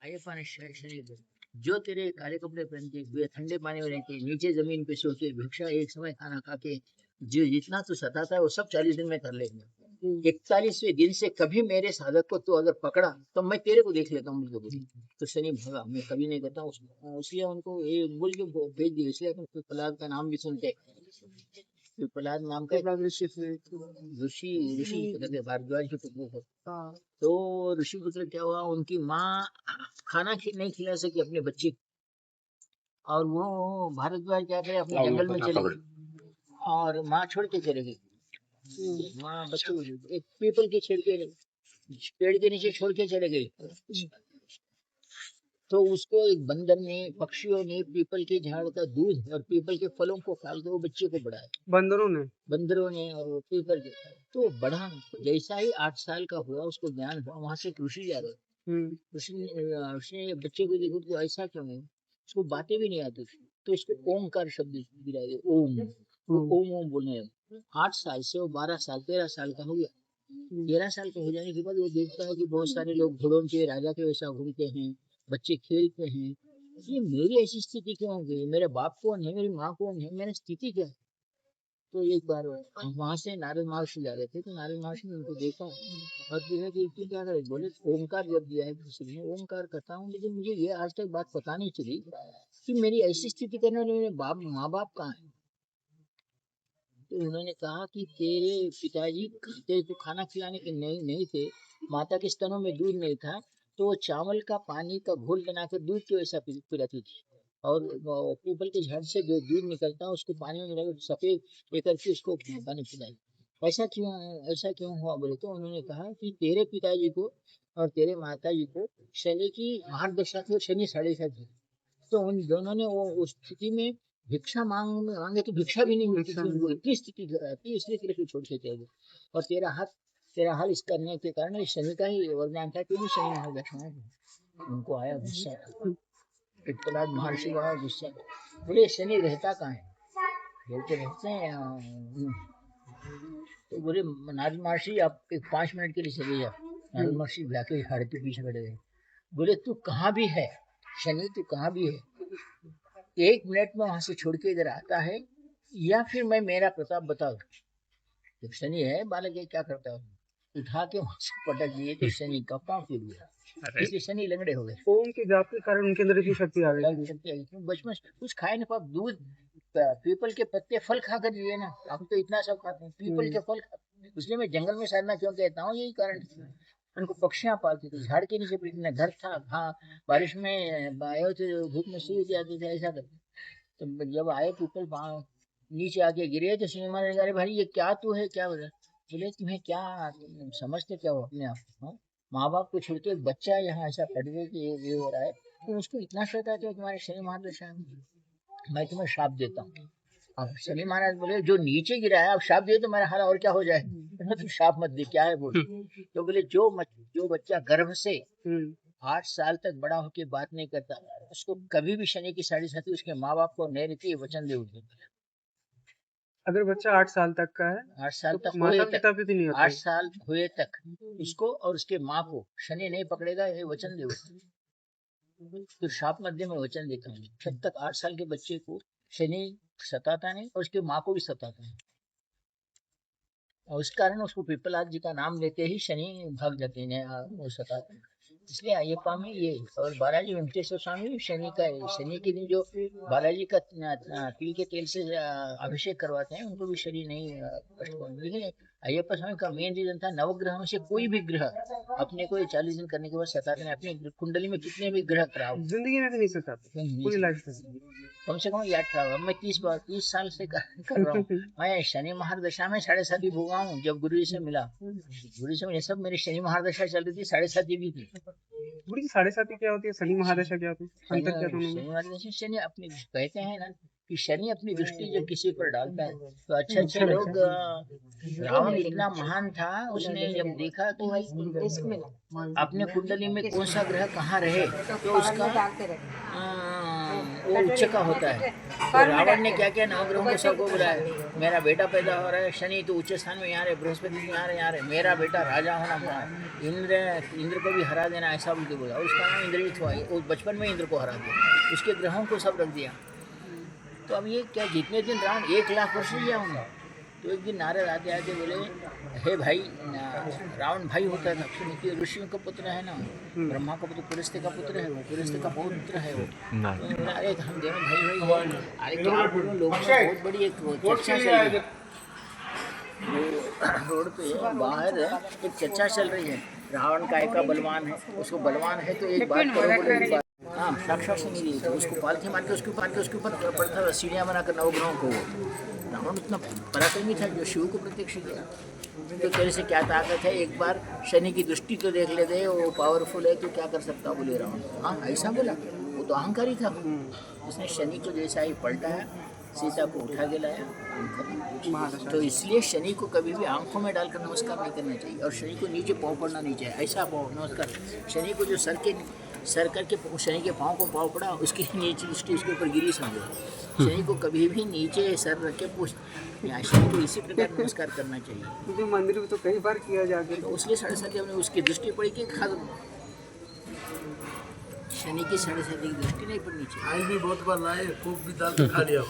अयप्पा ने शनि को, जो तेरे काले कपड़े पहन के ठंडे पानी में रहते नीचे जमीन पे सो के भिक्षा एक समय खाना खा के जो जितना तू सताता है वो सब 40 दिन में कर लेंगे। 41वें दिन से कभी मेरे साधक को तू अगर पकड़ा तो मैं तेरे को देख लेता हूँ बिल्कुल। तो शनि भगा, मैं कभी नहीं करता उसलिए उनको ये बोल के भेज दिया। इसलिए अपन प्रहलाद का नाम भी सुनते प्रहलाद नाम का ऋषि ऋषि ऋषि पुत्र भारद्वाज के पुत्र थे। तो ऋषि पुत्र क्या हुआ, उनकी माँ खाना नहीं खिला सकी अपने बच्चे और वो भारद्वाज क्या करे अपने जंगल में चले गए और माँ छोड़ के चले गई। माँ बच्चे एक पीपल के पेड़ के नीचे छोड़ के चले गए। तो उसको एक बंदर ने पक्षियों ने पीपल के झाड़ का दूध और पीपल के फलों को खा के वो बच्चे को बढ़ाया। बंदरों ने और वो पीपल के तो बढ़ा। जैसा ही 8 साल का हुआ उसको ज्ञान हुआ, वहां से ऋषि जा रहे। ऋषि बच्चे को देखो तो ऐसा क्यों है, उसको बातें भी नहीं आती तो इसको ओमकार शब्द गिराए, ओम ओम ओम बोलने लगे। 8 साल से वो 12 साल 13 साल का हो गया। 13 साल का हो जाने के बाद वो देखता है कि बहुत सारे लोग घोड़ों के राजा के वैसा घूमते हैं, बच्चे खेलते हैं। ये मेरी ऐसी स्थिति क्यों हो गई, मेरे बाप कौन है, मेरी माँ कौन है, मेरी स्थिति क्या है। तो एक बार वहां से नारद महर्षि जा रहे थे तो नारद महर्षि ने उनको देखा और देखा कि क्या करे, बोले ओमकार जब दिया है किसी ने, ओमकार करता हूँ लेकिन मुझे ये आज तक बात पता नहीं चली कि मेरी ऐसी स्थिति करने वाले मेरे माँ बाप कहाँ है। तो उन्होंने कहा कि तेरे पिताजी तेरे को खाना खिलाने के नहीं थे, माता के स्तनों में दूध नहीं था तो चावल का पानी का घोल बनाकर दूध के वैसा पिलाती थी और पीपल के झाड़ से जो दूध निकलता है उसको पानी में मिलाकर सफेद एक करके उसको पानी पिलाई। ऐसा क्यों हुआ बोले तो उन्होंने कहा कि तेरे पिताजी को और तेरे माता जी को शनि की महादशा थी और शनि साढ़े साथ थी। तो उन दोनों ने वो उस स्थिति में भिक्षा मांगे तो भिक्षा भी नहीं मिलती थी उनको, इतनी स्थिति खराब थी, इसलिए तेरे को छोड़ के चले गए। और तेरा हाल इस करने के कारण शनि का ही वरदान था कि शनि महादशा उनको आया गुस्सा। प्रहलाद महर्षि का गुस्सा, बोले शनि रहता कहाँ है, बोलते रहते हैं। तो बोले नारद महर्षि आप 5 मिनट के लिए चले जाओ। नारद महर्षि जाके झाड़ के पीछे खड़े गए। बोले तू कहाँ भी है शनि, तू कहाँ भी है, 1 मिनट में वहां से छोड़ के इधर आता है या फिर मैं मेरा प्रताप बताऊं। जब शनि है बालक क्या करता है, उठा के वहां से पटक दिए तो शनि का पांव टूट गया, इसलिए शनि लंगड़े हो गए। ओम के जाप के कारण उनके अंदर इतनी शक्ति आ गई। बचपन कुछ खाए ना, पाप दूध पीपल के पत्ते फल खा कर दिए ना, हम तो इतना सब खाते हैं पीपल के फल। इसलिए मैं जंगल में साधना क्यों कहता हूँ, यही कारण। उनको पक्षियां पालती थी, झाड़ के नीचे बैठना घर था, हाँ बारिश में आए थे धूप में सूख जाते थे ऐसा करते। तो जब आए पीपल नीचे आके गिरे तो सिंह महाराज, अरे भाई ये क्या तू है, क्या बोला। बोले तुम्हें क्या समझते क्या हो अपने आप, माँ बाप को छोड़ के एक बच्चा यहाँ ऐसा पड़ गया कि ये हो रहा है, तो उसको इतना सताते हो तुम्हारे शनि महादशा में, मैं तुम्हें श्राप देता हूँ। अब शनि महाराज बोले जो नीचे गिरा है अब श्राप दिए तो मेरा हाल और क्या हो जाए, तो श्राप मत दे, क्या है बोले। तो बोले जो बच्चा गर्भ से 8 साल तक बड़ा होके बात नहीं करता उसको कभी भी शनि की साढ़े साथी उसके माँ बाप को नहीं रहती, वचन दे उठे। अगर बच्चा 8 साल तक का है, 8 साल तो तक माता पिता भी नहीं होते। 8 साल हुए तक उसको और उसके माँ को शनि नहीं पकड़ेगा, ये वचन दे उठे। तो शाप मध्य में वचन देता हूँ जब तक 8 साल के बच्चे को शनि सताता नहीं और उसके माँ को भी सताता नहीं, और उस कारण उसको पिपलाद जी का नाम लेते ही शनि भाग जाते हैं वो सताते हैं। इसलिए अयप्पा में ये, और बालाजी वेंकटेश्वर स्वामी भी शनि का है। शनि के दिन जो बालाजी का तिल के तेल से अभिषेक करवाते हैं उनको भी शनि नहीं कष्ट पहुंचता। लेकिन अयप्पा स्वामी का मेन रीजन था नवग्रह में से कोई भी ग्रह अपने को 40 दिन करने के बाद सताते नहीं। अपनी कुंडली में कितने भी ग्रह खराब जिंदगी में भी नहीं सताते पूरी लाइफ में, कम से कम याद था। मैं 30 साल से कर रहा हूँ। मैं शनि महादशा में 7.5 भोगा हूँ। जब गुरु जी से मिला, गुरु जी से ये सब मेरी शनि महादशा चल रही थी, 7.5 भी थी। गुरु जी 7.5 क्या होती है, शनि महादशा क्या होती है, अंतर क्या दोनों में? शनि महादशा शनि अपनी कहते हैं ना कि शनि अपनी दृष्टि जब किसी पर डालता है तो अच्छे लोग। रावण इतना महान था, उसने जब देखा कि अपने कुंडली में कौन सा ग्रह कहाँ रहे तो उसका वो उच्च का होता है। तो रावण ने क्या किया, नवग्रहों को सबको बुलाया, मेरा बेटा पैदा हो रहा है, शनि तो उच्च स्थान में यहाँ रहे, बृहस्पति यहाँ रहे, मेरा बेटा राजा होना पड़ा, इंद्र को भी हरा देना, ऐसा बोल के बोला। उसका नाम इंद्रजीत हुआ। वो बचपन में इंद्र को हरा दिया, उसके ग्रहों को सब रख दिया। तो अब ये क्या, जितने दिन रावण 1,00,000 वर्ष लिया होंगे। तो एक दिन नारद आते आते बोले, हे भाई, रावण भाई होता था, क्योंकि ऋषियों का पुत्र है ना, ब्रह्मा का पुत्र पुलस्त्य का पुत्र है, वो पुलस्त्य का पुत्र है वो। तो बोला, अरे हम दोनों भाई भाई हैं। अरे क्या बोलो, लोगों में बहुत बड़ी एक चर्चा चल रही है, रोड पे बाहर एक चर्चा चल रही है, रावण का एक बलवान है, उसको बलवान है तो एक बात करो, बोले एक बात। हाँ, साक्षात से नहीं दी, तो उसको पालथी मार के उसके ऊपर पड़ता था, सीढ़ियाँ बनाकर नवग्रहों को। रावण इतना पराक्रमी था जो शिव को प्रत्यक्ष किया। तो तेरे से क्या ताकत है, एक बार शनि की दृष्टि तो देख लेते, वो पावरफुल है, तो क्या कर सकता, बोले रावण। हाँ, ऐसा बोला, वो तो अहंकारी था। उसने शनि को जैसा ही पलटाया, सीता को उठा के लाया। तो इसलिए शनि को कभी भी आंखों में डालकर नमस्कार नहीं करना चाहिए, और शनि को नीचे पाँव पड़ना नहीं चाहिए, ऐसा पाँव नमस्कार। शनि को जो सर करके शनि के पाँव को पाँव पड़ा, उसकी नीचे दृष्टि उसके ऊपर गिरी, समझो। शनि को कभी भी नीचे सर रख के पूछ, शनि को इसी प्रकार नमस्कार करना चाहिए। मुझे मंदिर में तो कई बार किया जाके, तो उसलिए 7.5 हमने उसकी दृष्टि पड़ी कि शनि की 7.5 की दृष्टि नहीं पड़नी चाहिए। आज भी बहुत बार लाए, खूब भी दाल खा लिया।